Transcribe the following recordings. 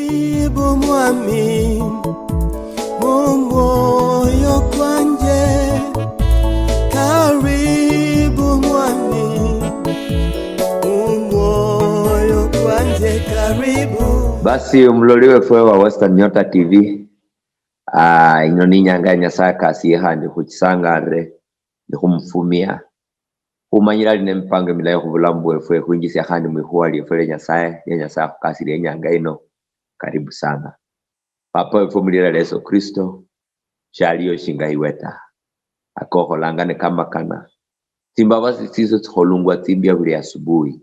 Karibu mwami mwoyo kwanje, karibu mwami mwoyo kwanje, karibu. Basi mloliwe fwe wa Western Nyota TV ino ninyanga Nyasaye kasi handi kuchisangare ni kumfumia kumanyira line mpango milayo kubulambu efwe kuinjisia handi mwihuali efwe Nyasaye ya Nyasaye kukasiri ya nyanga ino. Karibu sana papa efwe mulira Yesu Kristo shaliyo shinga iweta akoko langane kama kana timba basi sizo tholungwa timbia buli asubuhi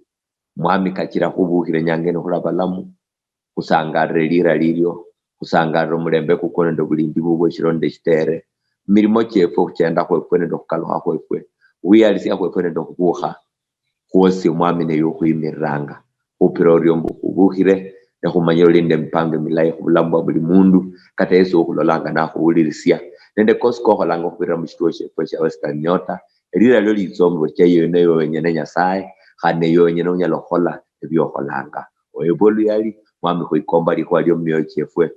mwami kachira kubuhire nyangeno kulabalamu kusangare lira lilyo kusangara mulembe kukone ndo bulindi bubwe shironde shitere mirimo chefo kuchenda kwefwe ndo kukaluha kwefwe wiyalisia kwefwe ndo kubuha kuosi mwami ne yukuimiranga upiroryo mbukubuhire ne kumanyiro linde mpange milaye kubulambu buli mundu kata Yesu okulolanga na kuulirisia nende kosko holanga kupira mshituo chefwe cha Western Nyota lira lyo lizombo chayo neyo wenyene Nyasaye hane yo wenyene unyalohola ebyo holanga oyebolu yali mwami kuikomba likuwa lyo myoyo chefwe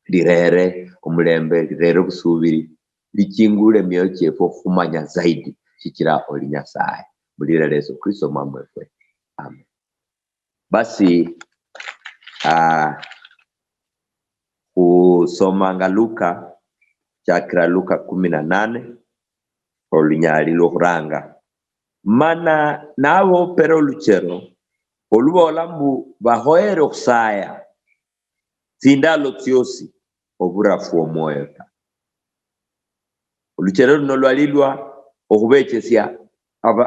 lirere umulembe lirere busubiri likingule myoyo chefwe kumanya zaidi chikira oli Nyasaye mulira Yesu Kristo mwami wefwe amen. Basi kusomanga Luka chakira Luka 18 olinyali lohuranga mana nawo pero luchero olubolambu bahoere kusaya tindalo tyosi oburafu omwoyo ta oluchero no lwalilwa okubechesia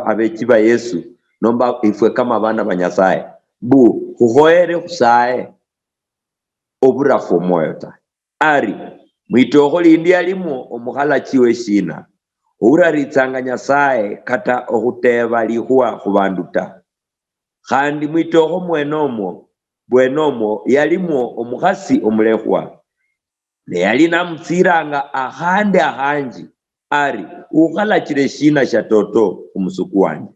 abechiba Yesu nomba ifwe kama bana ba Nyasaye bu huhoere kusaye oburafu omwoyo ta ari mwitoko lindi alimo omuhala chiwe shina uraritsanga Nyasaye kata okuteba lihuwa kubanduta kandi mwitoko bwenomo yalimo omuhasi omulehwa ne yalina mtsiranga ahande ahanji ari ukhala chire shina sha toto umusuku wanje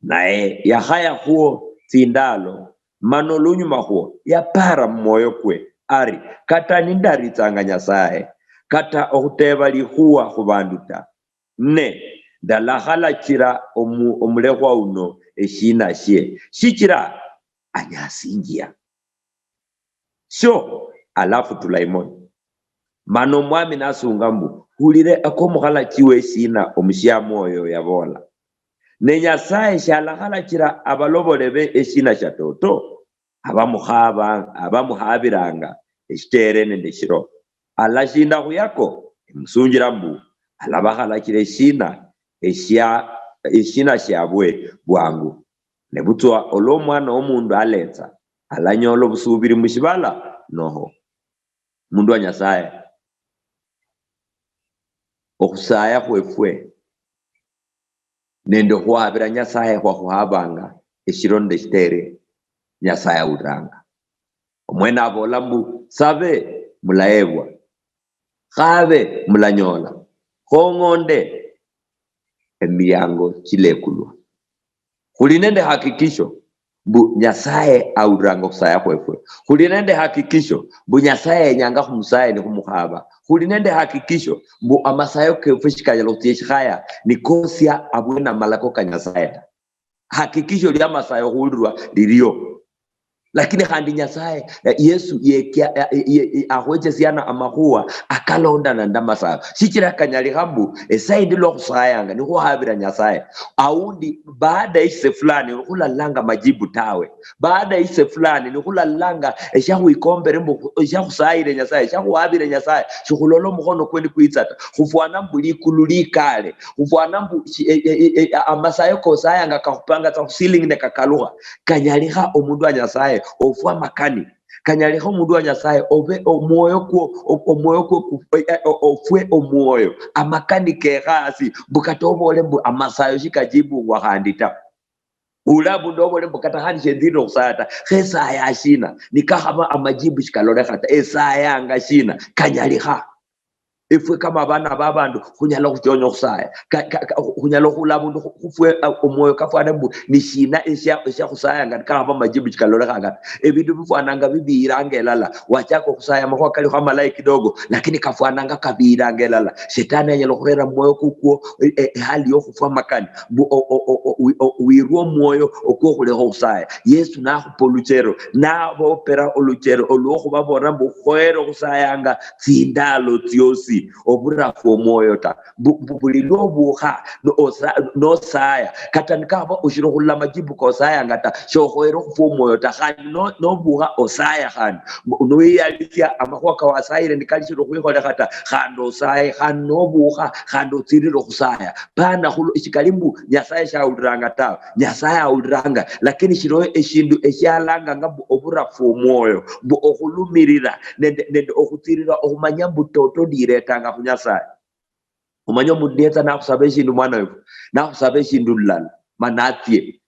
nae yahaya huo tindalo manolunyuma huo yapara mmoyo kwe ari kata nindaritsanga Nyasaye kata okuteba lihuwa kubanduta ne dalahala chira omulehwa uno eshina she shichira anyasingia sho alafu tulaimoni mano mwami nasungambu hulire akomuhala chiwe shina omushia moyo yabola ne Nyasaye shalahala chira abalobolebe eshina sha toto abamuhabiranga eshitere nende shiro alashinda kuyako msunjira mbu alabahala chire shina eshina shabwe bwangu nebutwa olomwana omundu aletsa alanyolo busubiri mushibala noho mundu wa Nyasaye okusaya kwefwe nende huhabira Nyasaye kwa huhabanga eshironde shitere Nyasaye uranga omwena abolambu sabe mulaebwa khabe mulanyola hongonde emiyango chilekulwa hulinende hakikisho bu Nyasaye auranga kusaya kwefwe hulinende hakikisho bu Nyasaye nyanga kumusaye ni kumuhaba hulinende hakikisho bu amasayo kwefwe shikanya haya ni kosia abwena malako ka Nyasaye hakikisho lya masayo hulirwa lilio lakini handi Nyasaye Yesu ahweche siana amahuwa akalonda na ndamasa shichira kanyali hambu esaidi lo kusayanga ni huhabira Nyasaye aundi baada ise fulani hula langa majibu tawe baada ise fulani ni hula langa eshahu ikombere mbu eshahu saire Nyasaye eshahu habira Nyasaye shukulolo muhono kweni kuitsata hufuana mbuli kululikale hufuana mbu amasayo kosayanga kahupanga ta ceiling ne kakaluha kanyaliha omundu wa Nyasaye ofwa makani kanyaliho mundu wa Nyasaye ove omwoyo ko ofwe omwoyo amakani kehasi bukatobole mbu amasayo shikajibu ngwahandita ulabu ndobole mbukata hani shedino kusata hesa ya shina nikahama amajibu shikalole hata esa ya anga shina kanyaliha ifwe kama abana babandu khunyala khuchonya khusaya khunyala khula bundu khufwe omwoyo kafwana mbu nishina esha khusayanga kaba majibu chikalolekhanga ebindu bifwananga bibiranga elala wachaka khusaya makhwa kali khamalai kidogo lakini kafwananga kabiranga elala shetani anyala khurera mwoyo kukwo hali yokhufwa makani wirwa omwoyo okwokhuleha khusaya. Yesu nakhupa oluchero nabopera oluchero olwokhubabora mbu khoere khusayanga tsindalo tsiosi oburafu omwoyo ta buli lwobuha nosaya kata nikaba ushiro khula majibu kosaya ngata shokhoere khufwa omwoyo ta khandi nobuha osaya khandi noyalisia amakhwa kawasaire nikalishiro khwikholekha ta khandi osaye khandi nobuha khandi otsirire khusaya pana shikalimbu nyasaye shawuliranga ta nyasaye awuliranga lakini shiroyo eshindu eshalanga nga oburafu omwoyo mbu okhulumirira nende okhutsirira okhumanya mbu toto ndiretanga khunyasaye umanya mudeta nakhusaba eshindu mwana wefu nakhusaba eshindu lulala manatie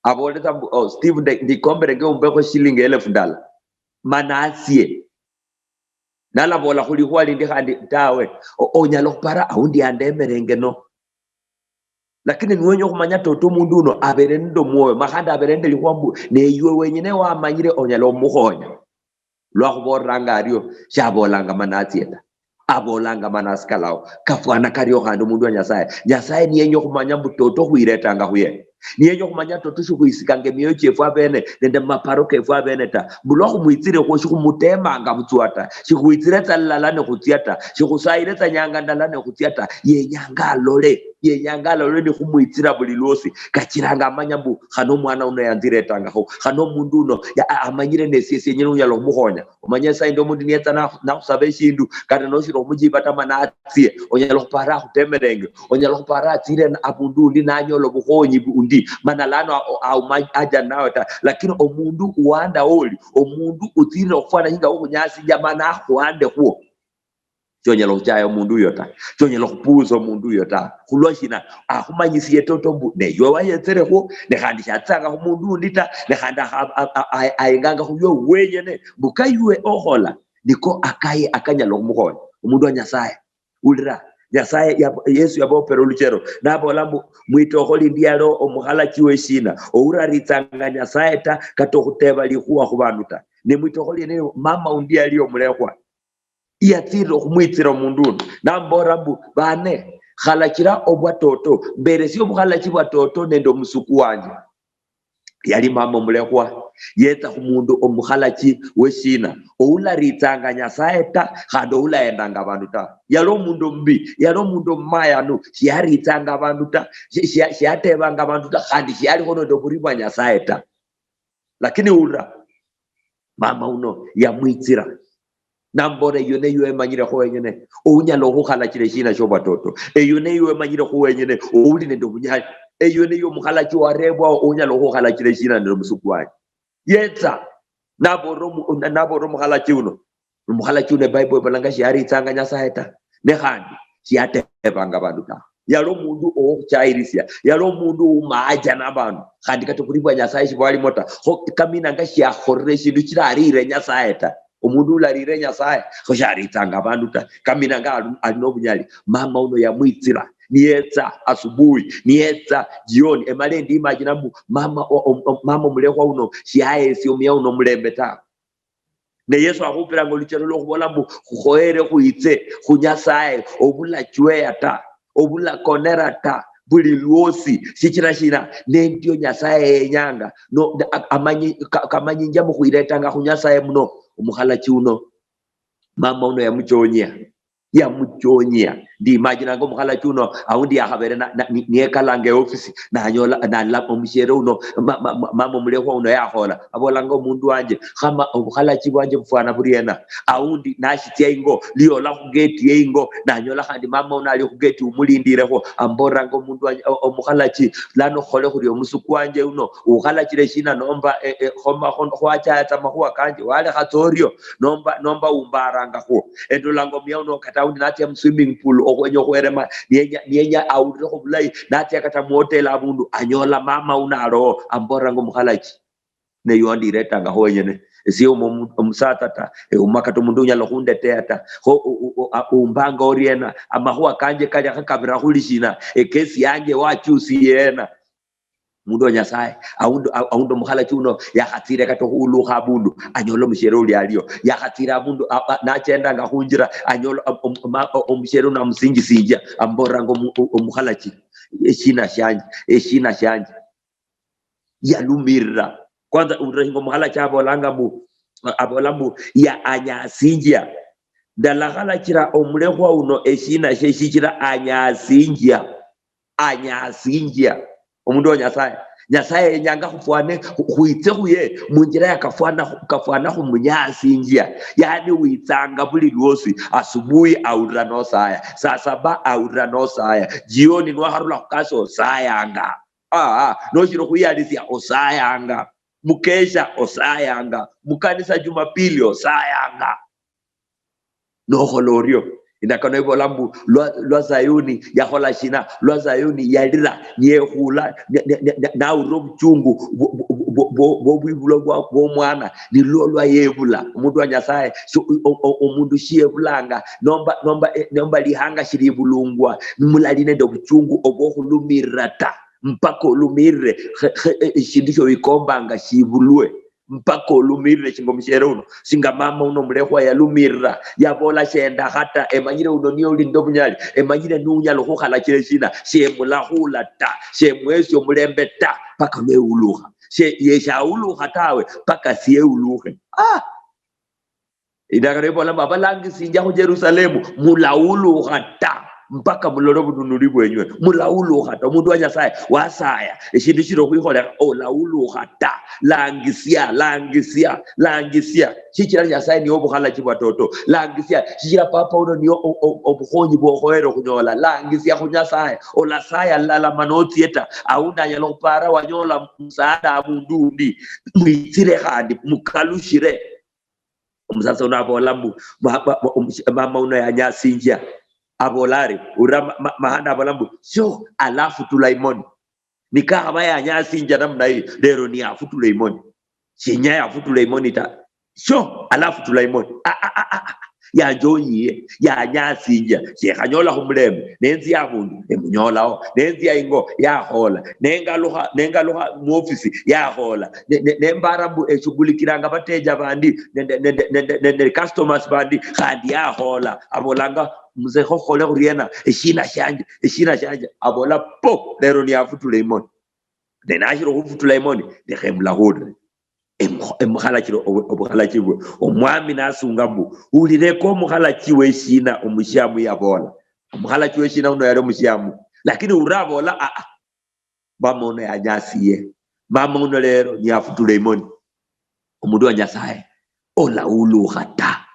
aboleta mbu Steve ndikombere ngeumbekho shilingi 1000 ndala manatie nalabola khulikhwa lindi khandi tawe onyala khupara aundi andemerenge no lakini niwenye khumanya toto mundu uno abere ndo mwoyo makhanda abere ndo likhwambu neywe wenyine wamanyire onyala omukhonya lwakhuboranga ario shabolanga manatie ta abolanga manasikalao kafwana kario khandi mundu wa nyasaye niyenye khumanya mbu toto khwiretanga khuye niyenye khumanya toto shikhuisikanga emyoyo chefu abene nende maparo kefu abene ta bulwa khumwitsire kho shikhumutemanga butswa ta shikhwitsire tsa lala nekhutsia ta shikhusayire tsa nyanga ndala nekhutsia ta yenyanga alole ni khumwitsira buli lwosi kachiranga amanya mbu khano mwana uno yanziretangakho khano mundu uno amanyire nesisi yenyine unyala khumukhonya umanye sayi ndo mundu niyetsa nakhusaba eshindu kata noshira khumujiba tamana atsie onyala khupara akhutemerenge onyala khupara atsire abundu undi nanyola bukhonyi bundi manalano aja nawe ta lakini omundu uwanda oli omundu utsire khufana hinga ukhunyasi jamana akhwande khuo chonyala khuchaya omundu uyo ta chonyala khupuza omundu uyo ta khulwashina akhumanyisiye toto mbu neyo wayetserekho nekhandi shatsanga khumundu undi ta nekhandi ayinganga khuyo wenyene mbukaywe okhola niko akaye akanyala khumukhonya omundu wa nyasaye ulira nyasaye Yesu yabopera oluchero nabola mbu mwitokho lindialo omukhala chiwe shina ouraritsanga nyasaye ta kata okhuteba likhuwa khubandu ta ne mwitokho lene mama undi ali omulekwa iyatsirira khumwitsira omundu uno nambora mbu bane khalachira obwa toto mberesi obukhalachi bwa toto nende omusuku wanje yali mama omulekwa yetsa khumundu omukhalachi weshina oularitsanga nyasaye ta khandi oulaendanga abandu ta yali omundu omubi yali omundu omumayanu shiyaritsanga abandu ta shiyatebanga abandu ta khandi shiyalikho nende oburi bwa nyasaye ta lakini ulira mama uno yamwitsira nambora eyo neyo emanyirekho wenyene ounyala okhukhalachira eshina shobwa toto eyo neyo emanyirekho wenyene ouli nende obunyali eyo neyo omukhalachi warebwa ounyala okhukhalachira eshina nende omusuku wanje yetsa nabora omukhalachi uno ebible ebolanga shiyaritsanga nyasaye ta nekhandi shiyatebanga abandu ta yali omundu owokhuchayirisya yali omundu umaja nabandu khandi kati oburi bwa nyasaye shibwalimo ta kaminanga shiyakhorera eshindu shirarire nyasaye ta omundu ularire nyasaye khosharitsanga abandu ta kaminanga ali nobunyali mama uno yamwitsira niyetsa asubuhi niyetsa jioni emalendi imagine mbu mama omulekwa uno shiyayesi omuya uno mulembe ta ne Yesu akhupiranga oluchero lwokhubola mbu khukhoere khwitse khunyasaye obulachweya ta obulakonera ta buli lwosi sichira shina nendio nyasaye yenyanga no kamanyinja mukhuiretanga khunyasaye muno omukhalachi uno mama uno yamuchonyia ndi imagine ngo omukhalachi uno aundi yakhabere niyekalanga eofisi nanyola omushere uno mama omulekwa uno yakhola abolanga omundu wanje khama obukhalachi bwanje bufwana buriena aundi nashitya ingo liyola khugeti yeingo nanyola khandi mama uno ali khugeti umulindirekho amboranga omundu wanje omukhalachi lano khole khuri omusuku wanje uno ukhalachire shina nomba khoma khwachayatsa makhuwa kanje wale khatsorio nomba umbaranga kho endolanga omuya uno kata aundi natya swimming pool okwenye khwerema nienya awulirekho bulayi natya kata muhotel abundu anyola mama uno alo amboranga omukhalachi neyo ndiretanga wenyene sio omusatata umakato mundu unyala khundetea ta umbanga oriena amakhua kanje kali khakabira khulishina ekesi yanje wachusi yena mundu wa Nyasaye aundo mukhala chuno yakhatsire kato khulukha abundu anyola omushere uli aliyo yakhatsira abundu nachenda nga khunjira anyola omushere una musinjisinja amboranga omukhala chi eshina shanje yalumirira kwanza urahingo mukhala chabolanga abolambu ya anyasinja ndalakhala chira omulekwa uno eshina sheshikira anyasinja omundu wa Nyasaye nyanga khufwane khuitse khuye munjira yakafwana khumunyasinjia yani witsanga buli lwosi asubuhi aurira nosaya saa 7 aurira nosaya jioni nwaharula khukasi osayanga noshiro khuyalisia osayanga mukesha osayanga mukanisa Jumapili osayanga nokholorio indakano ibolambu lwa Zayuni yakhola shina lwa Zayuni yalira nyehula na urobuchungu bobwibulo bwa mwana nilo lwa yebula umundu wa Nyasaye umundu shiyebulanga nomba lihanga shiribulungwa mulaline ndo buchungu obokhulumirira ta mpaka olumirire shindisho ikombanga shibulwe mpaka olumirire chingo mshere uno singa mama uno mlekwa yalumirira yabola shenda hata emanyire uno niyo ulindo bunyali emanyire nunyalo khukhala chile shina shemulahula ta shemwesi omulembe ta paka lwe uluha yesha uluha tawe paka siye uluhe idakarebola babalangi sinja ku Jerusalemu mulauluha ta mpaka mulolo bununuli bwenywe mulauluha ta umundu wa Nyasaye wasaya eshindu shiro khwikholela olauluha ta langisia shikira Nyasaye niyo bukhala chibwatoto langisia shikira papa uno niyo obukhonyi bwokhoero khunyola langisia khu Nyasaye olasaya lala manoti eta aunda nyalo kupara wanyola msaada abundu ndi mwitire khandi mukalushire omusasa uno abolambu mama uno yanyasinja abolari ura mahanda abolambu sho alafu tulaimoni nikaba yanyasinja namna hii lero ni afu tulaimoni shinya afu tulaimoni ta sho alafu tulaimoni yajonyiye yanyasinja shekhanyola khumulembe nenzi abundu emunyolao nenzi ingo yakhola nengaluha mu office yakhola nembarambu eshugulikiranga bateja bandi ne customers bandi khandi yakhola abolanga mzee khokhole khuriena eshina shanje abola po lero ni afutula imoni nenashiro khufutula imoni nekhemula khudre emukhalachiro obukhalachibwe omwami nasunga mbu ulireko omukhalachibwe shina omushamu yabola omukhalachibwe shina uno yali omushamu lakini urabola mama uno yanyasiye mama uno lero ni afutula imoni omundu wa Nyasaye olauluha ta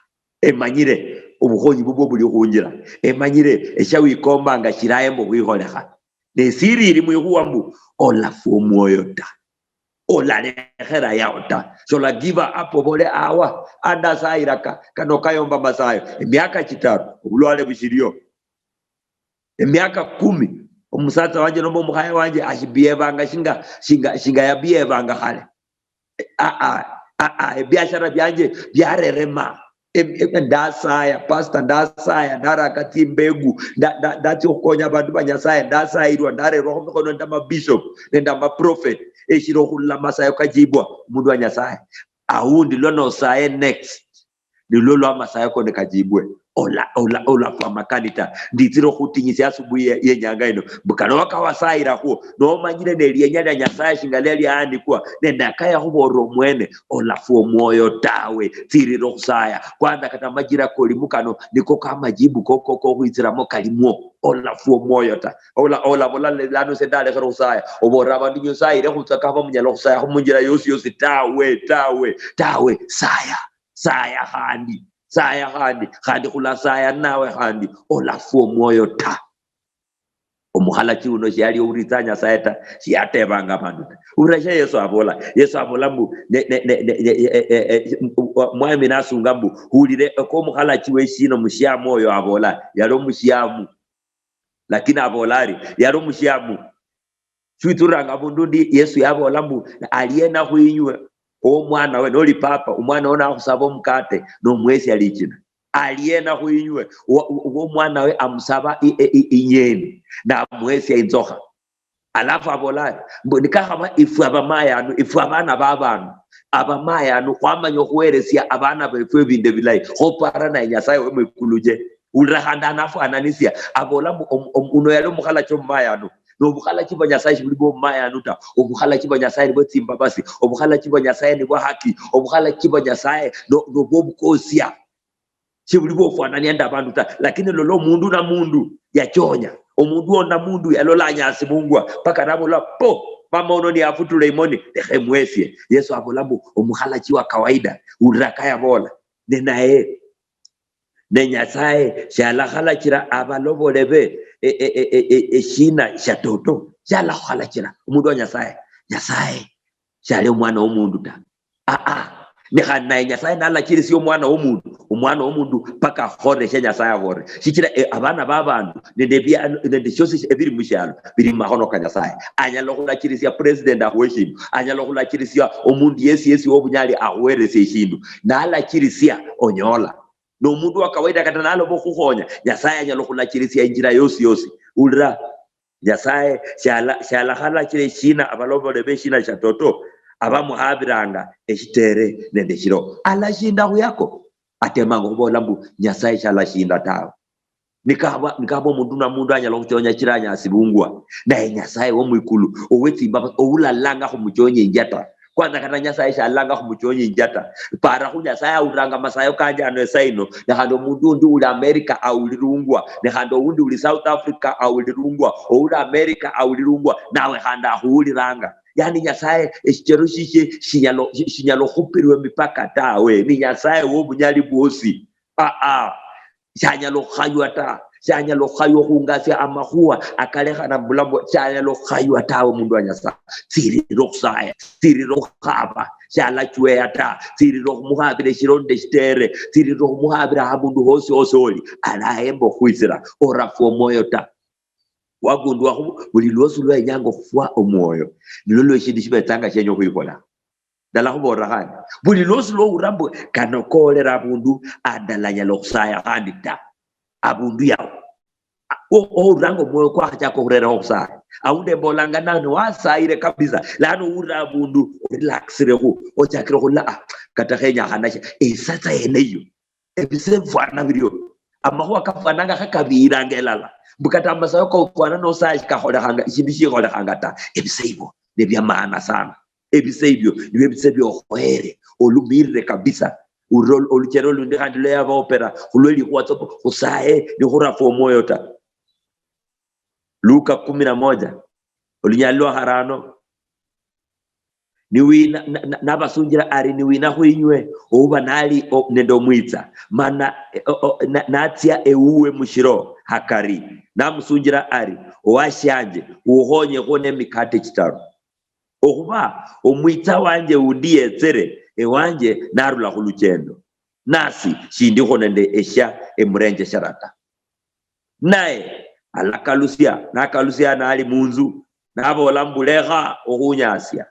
emanyire obukhonyi bubwo buli khunjira emanyire eshawikombanga shirayembo khwikholekha nesiri iri mwikhuwambu olafu omwoyo ta olalekhera yawo ta shola give up obole awa andasayiraka kano kayomba masayo emyaka 5 obulwale bushiriyo emyaka 10 omusatsa wanje nomba omukhaya wanje ashibiyevanga shinga yabiyevanga khale ebyashara byanje byarerema ndasaya pastor ndasaya ndarakati mbegu ndati okonya abantu banyasaye ndasayirwa ndarerwa khomikhono ndama bishop ndama prophet eshiro khulla masayo kajibwa mundu wa Nyasaye aundi lono saye next nilo lwa masayo kone kajibwe ola kwa makanita nditiro khutinyisa asubuhi yenyanga ino bukano wakawasayira kho no manyire nelienya lya Nyasaye shingali ali andikwa nenda kaya khuboro mwene olafu omwoyo tawe tiriro khusaya kwanda kata majira koli mukano niko kamajibu koko khwitsiramo kalimo olafu omwoyo ta ola bola lano sendale khusaya obora abandu nyosayire khutsaka bamunyalo khusaya khumunjira yosi tawe saya khandi khula saya nawe khandi olafu omwoyo ta omukhalaki uno shali uritsanya sayeta shiyatebanga abantu urasha Yesu abola mbu mwami nasunga mbu hulire ko mukhalaki weshino mushiamu oyo abola yalo mushiamu lakini abolari yalo mushiamu chwituranga bundu ndi Yesu yabola mbu aliyena khuinywe mwana we noli papa umwana ona akusaba omukate nomwesi alichina aliena kuinywe mwana we amusaba inyeni na mwesi inzoka alafu abola nikahama ifu abamayanu ifu abana babanu abamayanu kwamanyo kuweresia abana befe binde bilai hopara na nyasaye we mwikuluje ulahanda nafu ananisia abola uno yalo mukhala chomayanu no bukhala chiba nyasaye chibulibo mayanu ta obukhala chiba nyasaye nibo tsimba basi obukhala chiba nyasaye nibo haki obukhala chiba nyasaye no bobukosia chibulibo fwana nienda abantu ta lakini lolo mundu na mundu yachonya omundu ona mundu yalola nyasi mungwa paka nabola po mama ono ni afutule imoni mwesi Yesu abolambu omukhala chiwa kawaida urakaya bola nenae nenyasaye shala khala chira abalobolebe shina shatoto shala khala chira umundu wa nyasaye shale mwana omundu ta nehana nyasaye nala chiri sio mwana omundu paka hore nyasaye hore shikira abana babandu nende shosi ebiri mushalo biri mahono ka nyasaye anyalo kula chiri sia president ahweshindu anyalo kula chiri sia omundu yesi obunyali ahwerese shindu nala chiri sia onyola no mundu wa kawaida kata nalo bokuhonya nyasaye anyalo kula chiri sia injira yosi ulra nyasaye shala khala chiri shina abalobo lebe shina shatoto abamuhabiranga ekitere nende kiro alashinda huyako atemango kubolambu nyasaye shalashinda tawe nikabo mundu na mundu anyala kuchonya kiranya asibungwa na nyasaye wo mwikulu owetimba oulalanga kumuchonye njata kwanza kana nyasaye shalanga kumuchonye njata para ku nyasaye uranga masayo kanja no esaino nehando mundu ndi uli America aulirungwa nehando undi uli South Africa aulirungwa uli America aulirungwa nawe handa huliranga yani nyasaye ekichero shike shinyalo khupirwe mipaka tawe ni nyasaye wo bunyali bosi shanyalo khaywa ta shanyalo khayo khungasi amahuwa akaleha na bulambo shanyalo khaywa tawe mundu wa nyasaye tsiri roksaya tsiri rokhaba shala chwe ata tsiri rokmuhabire shironde shitere tsiri rokmuhabira habundu hosi osoli alahembo khuisira orafo moyo ta wagundwa buli losu lwa nyango fwa omwoyo nilolo shindi shibetanga chenyo kuikola dala khubora khani buli losu lo urambo kanokolera abundu adalanya lokusaya handita abundu yawo urango moyo kwa chako kurera okusaya aunde bolanga nano wasaire kabisa lano ura abundu relaxire ku ochakire kula katakhenya hanasha sasa eneyo ebise fwana video amahuwa kafananga kakabira ngelala bukata masayo kwa no saji ka hola hanga ishibishi hola hanga ta ebiseibo nebya maana sana ebiseibyo nibebisebyo khoere olumire kabisa urol oluchero lundi handle ya opera kulweli kwa topo kusae ni khurafo moyo ta Luka 11 olinyalwa harano niwina nabasungira ari niwina kwinywe oba nali nendo mwitsa mana natia euwe mushiro hakari namusungira ari owashanje uhonye kone mikate kitaro okuba omwitsa wanje undiye tsere ewanje narula khuluchendo nasi shindi khonende esha emurenje sharata naye nakalusia nali munzu nabola mbuleha okunyasya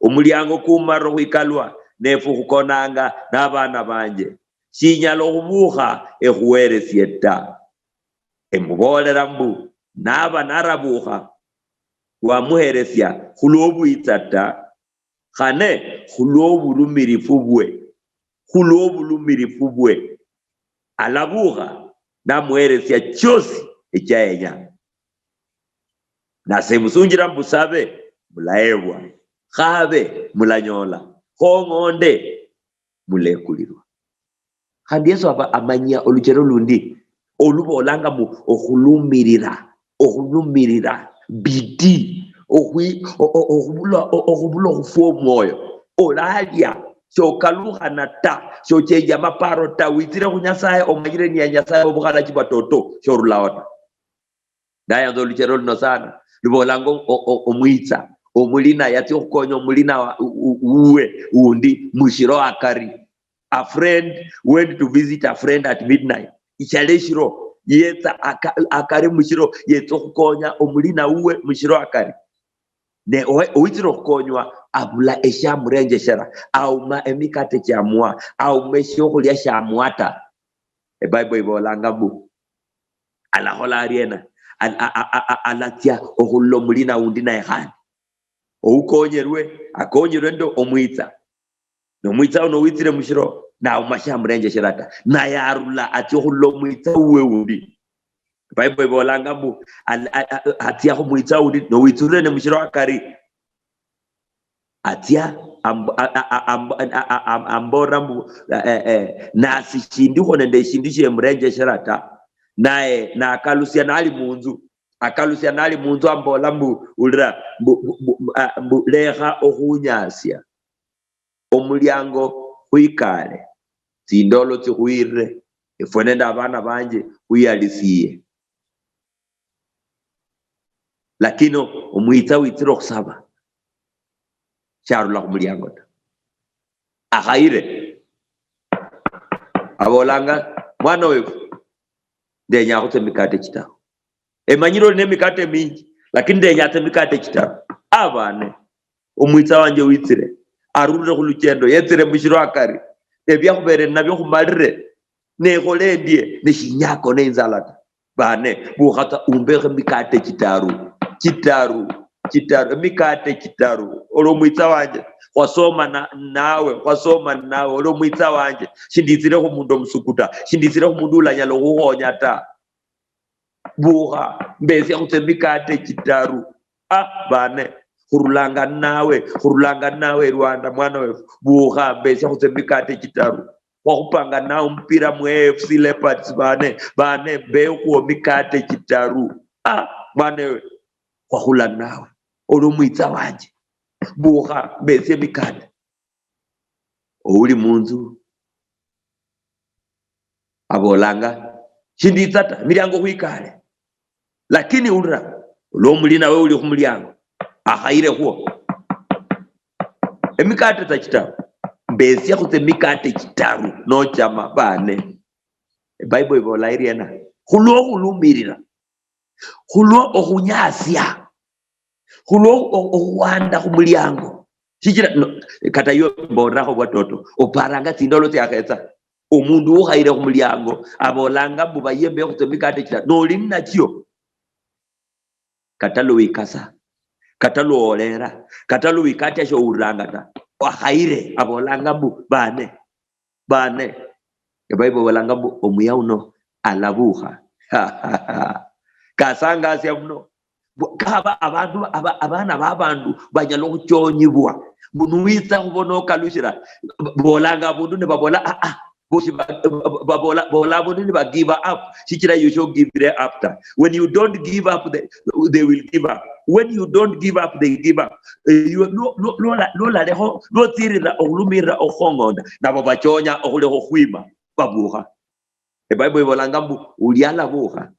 omulyango kumaro kwikalwa nefu kukonanga nabana banje shinyalo kubuha ehuweresieta emubolera mbu naba narabuha wamuheresya khulobu itata khane khulobu lumirifu bwe alabuha namuheresya chosi echaenya nasemusunjira mbusabe mulaebwa khabe mulanyola khongonde mulekulirwa khandi Yesu amanya oluchero lundi olubolanga mu okhulumirira bidi okhubula khufo moyo olalia shokaluhana ta shocheja maparo ta witire kunyasaye omanyire ni nyasaye obukhala chibatoto shorulaota daya ndo luchero luno sana lubolango omwitsa omulina yati okukonya omulina uwe undi mushiro akari. A friend went to visit a friend at midnight. Ichale shiro yeta akari mushiro yeto okukonya omulina uwe mushiro akari. Ne oitiro okukonywa abula eshamurenje shera au ma emikate chamwa au meshoko lya shamwata Bible ibolanga bu ala hola ariena alatia ohullo mulina undina ehani oukonyerwe akonyerwe ndo omwitsa no mwitsa no witire mushiro na umashamurenje sherata na yarula ati ohullo mwitsa uwe undi Bible ibolanga bu atia humwitsa undi no witure ne mushiro akari atia ambora mbu na asishindiko nende shindishe mrenje sherata nae na akalusia nali munzu ambola mbu ulira mbu leha ohunyasia omulyango huikale zindolo zihuire ifwenenda abana banje huyalisiye lakino omwitsa witiro kusaba charula kumulyango ta akhaire abolanga mwana wewe ndenya akutse mikate chitao emanyiro ne mikate mingi lakini ndenya atse mikate chitao abane omwitsa wanje witsire arurire khuluchendo yetsire mushiro akari ebya khubere nabyo khumalire ne kholendie ne shinyako ne inzalata bane bukhata umbekhe mikate chitaru mikate chitaru olo mwitsa wanje wasoma nawe olo mwitsa wanje shinditsire ko mundu musukuta shinditsire ko mundu ulanyalo kuhonya ta buha mbese kutse mikate chitaru bane khurulanga nawe Rwanda mwana wewe buha mbese kutse mikate chitaru wakupanga nawe mpira mu FC Leopards bane beko mikate chitaru bane wakhula nawe olo mwitsa wanje buha mbese mikate uli munzu abolanga shinditsata milyango huikale lakini ulira lo mulina wewe uli kumulyango akhaire huo emikate tachitaru mbese yakutse mikate chitaru no chama bane Bible ibola iriena hulo hulumirira hulo ohunyasia hulo ohwanda kumulyango shikira kata yo mbora watoto oparanga tindolo tyakhetsa omundu ukhaire kumulyango abolanga buba yembe yakutse mikate chitaru no linna chiyo katalo wikasa katalo olera katalo wikate sho uranga ta wakhaire abolanga bu bane Bible ibolanga bu omuyauno alabuha kasanga asya muno kaba abantu abana babandu banyalo kuchonyibwa bunuwitsa kubono kalushira bolanga bundu ne babola babola bundu ne give up shikira you should give it after when you don't give up they will give up when you don't give up they give up you lo leho lo tirira olumira okhongonda nabo bachonya okuleho khwima babuha Bible ibolanga mbu uliala buha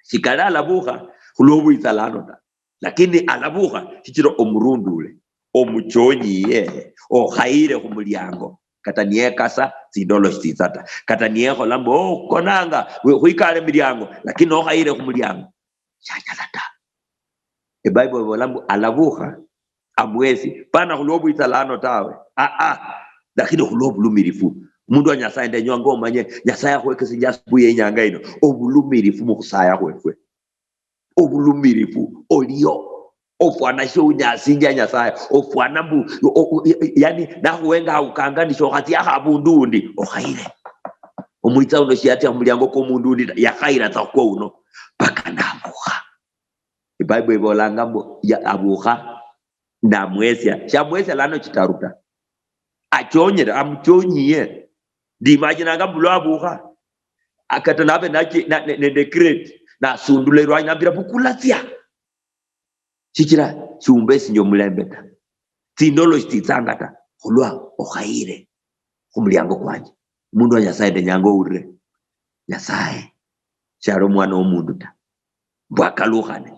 shikala alabuha kulobu italano ta lakini alabuha kichiro omurundule omuchonyiye okhaire kumulyango kataniye kasa zindolo shitizata kataniye kholambo konanga huikale milyango lakini okhaire kumulyango shachalata Bible ibolambo alabuha amwezi pana kulobu italano tawe lakini kulobu lumirifu mundu wa Nyasaye ndenyo ngomanye Nyasaye akhweke sinjasubuye inyanga ino obulumirifu mukhusaya khwefwe obulumirifu oliyo ofwana sho unyasinja Nyasaye ofwana mbu yani nahuwenga ukanga nisho khati akhabundu undi okhaire omwitsa uno shiyati amulyango ko mundu undi yakhaira tsakwo uno paka nabuha Bible ibolanga mbu ya abuha ndamwesya shamwesya lano chitaruta achonyera amchonyiye ndimagina bulo abuha akatanabe ne decrete na sundulerwa nyambira bukulatsia shikira chumbe sinyo mulembeta tindolo shititsangata khulwa okhaire kumulyango kwanje mundu wa Nyasaye ndenyango urire Nyasaye charo mwana omundu ta bwakalukhane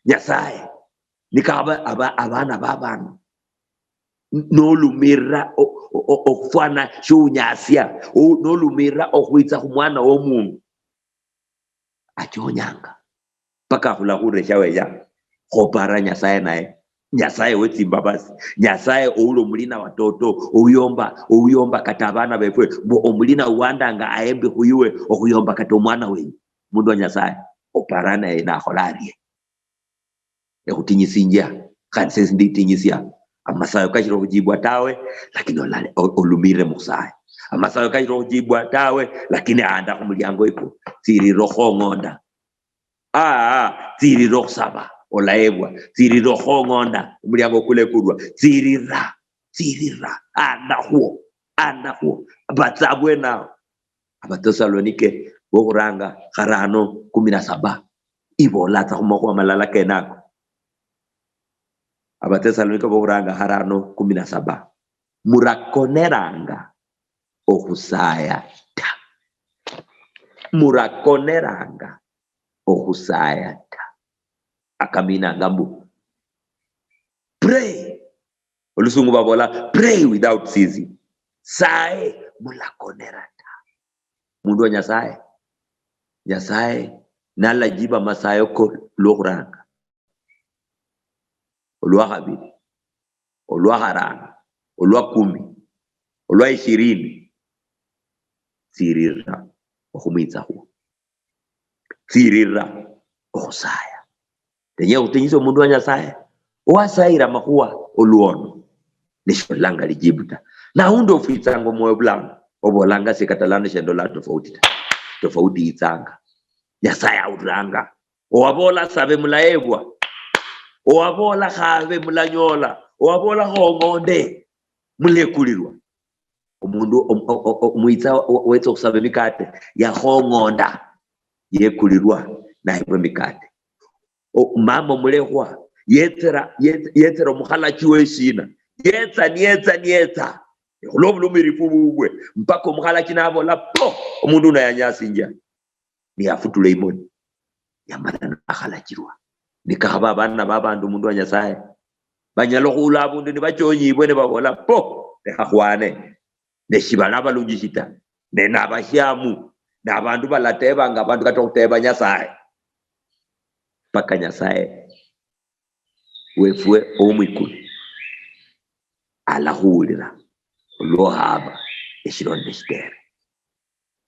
Nyasaye nikaba abana babana nolumira okufana shunyasya nolumira okhwitsa khumwana womundu achonyanga paka khula khuresha weya khopara Nyasaye naye Nyasaye wetsimba basi Nyasaye oulo mulina watoto ouyomba kati abana befwe bo omulina uwandanga aembe kuyuwe okuyomba kati omwana wenyu mundu wa Nyasaye oparana ena akolarie ekutinyisinja kandi sensi nditinyisia amasayo kachiro kujibwa tawe lakini olumire musaye amasayo kachiro kujibwa tawe lakini anda kumulyango ipo tsiriro khongonda tsiriro kusaba olaebwa tsiriro khongonda umulyango kule kurwa tsirira anda huo batsabwe nao Abatesalonike bokuranga 5:17 ibolatsa kumakwa malala kenako Abatesalonike bokuranga 5:17 murakoneranga okusaya ta murakoneranga okusaya ta akamina ngambu pray olusungu babola pray without ceasing sae mulakonera ta mundu wa Nyasaye nala jiba masayo ko logranga olwa habiri olwa haranga olwa 10 olwa 20 tsirira okumitsa huo tsirira okusaya tenye utinyiso mundu wa Nyasaye wasaira makuwa oluono nisho langa lijibuta na hundo ofitsango moyo blanco obolanga sikatalana shendo la tofauti itsanga Nyasaye auranga owabola sabe mulaebwa owabola khave mulanyola owabola khongonde mulekulirwa omundu muitsa wetso kusabe mikate ya khongonda yekulirwa na ibwe mikate mama mulekwa yetsera mukhala chiwe shina yetsa kulobulumirifu bubwe mpaka omukhala kinabo lapo omundu unayanyasinja ni afutule imoni yamana akhala chirwa nikaba abana babandu mundu wa Nyasaye banyalo khula abundu ni bachonyibwe ne babola po lekhakhwane neshibala balungishita nenabashamu nabandu balateba nga bandu katokuteba Nyasaye paka Nyasaye wefwe omwikulu alahulira lohaba eshironde shitere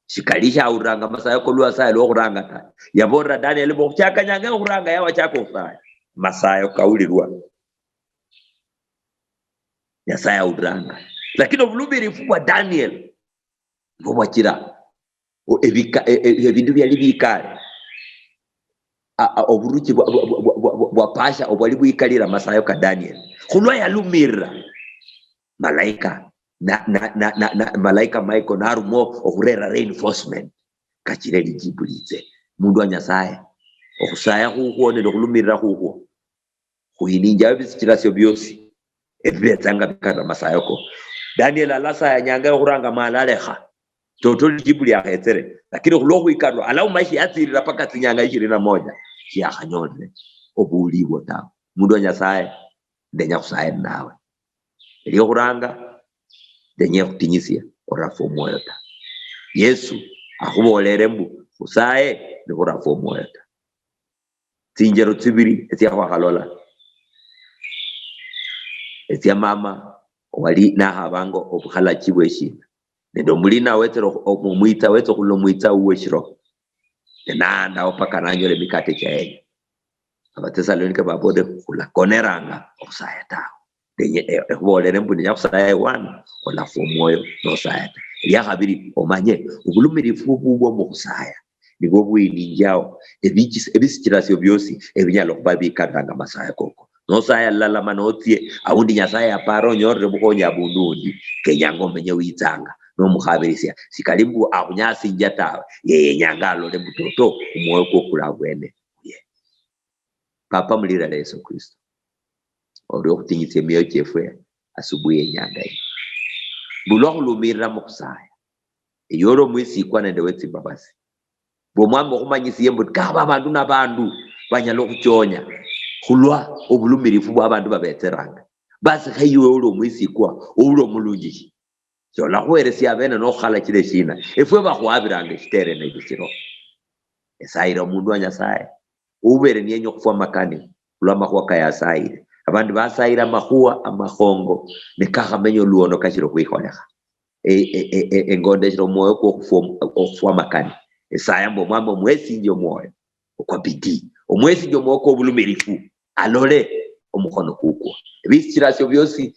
shikalisha auranga masayo kolwa sayo lokuranga ta yabora Daniel bokuchaka nyange okuranga yawa chako sayo masayo kaulirwa Nyasaye auranga lakini obulubirifu bwa Daniel bwachira ebindu byali bikale oburuchi bwa pasha obwali bwikalira masayo ka Daniel khulwa yalumira malaika malaika Michael narumo okurera reinforcement kachire lijibulize mundu wa Nyasaye okusaya kuone nokulumira kuko kuininja bisikirasyo byosi ebetsanga bikara masayo ko Daniel alasa ya nyanga okuranga malaleha toto lijibuli akhetere lakini kuloku ikadwa alau maishi atirira paka tinyanga 21 ya khanyone obuliwo ta mundu wa Nyasaye ndenya kusaya nawe eliyo kuranga ndenya kutinyisia orafo moyo ta Yesu akhubolere mbu kusaye nikurafo moyo ta tinjero tsibiri etya khalola etya mama wali na habango obukhala chibweshina ndo mulina wetero omumwita weto kulomwita uweshiro nanda opaka nanyole mikate chaye Abatesalonike babode kula koneranga okusaya tawo denye ebolere mbu nya kusaya wana ola fomoyo no sayata ya habiri omanye ubulumirifu bubwo mu kusaya nibo bwininjao ebisikirasyo byosi ebinyalo kubabika nga masaya koko no saya lala manotie awundi Nyasaye aparo nyorre bukonya bundundi kenyango menye witsanga no mukhabirisia sikalimbu akunyasi njata yeye nyangalo le mutoto umwoyo ko kulabwene papa mulira la Yesu Kristo ori kutinyitse miyo chefwe asubuye nyanga hii bulo lumira mukusaya yoro mwisi kwa nende wetsi babasi bo mwambo kumanyisiye mbu kaba abantu nabandu banyalo kuchonya khulwa obulumirifu bwa abantu babetseranga basi khayiwe ulo mwisi kwa ulo mulungi so la khweresia bene no khala kile shina efwe bakhwabiranga shitere ne gishiro esaira mundu wa Nyasaye ubere niyenyo kufwa makani kulamba kwa kaya saire abandu basayira amahua amahongo nekakhamenya luono kashiro khwikholekha engondeshera omwoyo kwokufwa amakani esaya mbu omwami omwesinje omwoyo okwa bidii omwesinje omwoyo kw'obulumirifu alole omukhono kukwo ebisirasyo byosi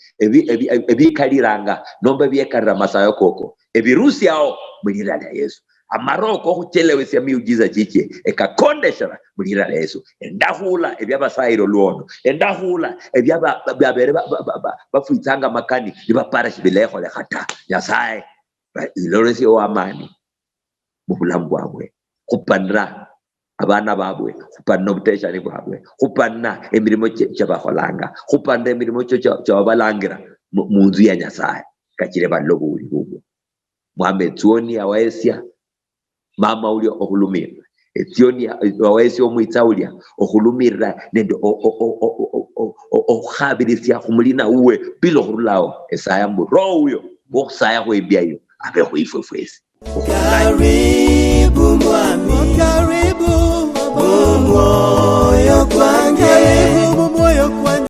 ebikaliranga nomba byekarira masayo koko ebirusi ao mulira lya Yesu amaroko okhuchelewesya miujiza chiche ekakondeshera mulira lya Yesu endahula ebyabasayiro luono endahula ebyabere bafwitsanga makani nibapara shibilekholekha ta Nyasaye ilolesye wamani mubulamu bwabwe khupanira abana babwe khupanira obuteshani bwabwe khupanira emirimo kyabakholanga khupanira emirimo kyabalangira munzu ya Nyasaye kachire ballo buli bubwo mwame etsioni awaesya mama ulio okhulumirira etsioni awaesya omwitsa ulya okhulumirira nende okhabirisya khumulina uwe bila khurulawo esaya mbu roho uyo wokhusaya khwembyayo abe khwifwe fwesi. Karibu mwami, karibu moyo kwanjye, karibu moyo kwanjye.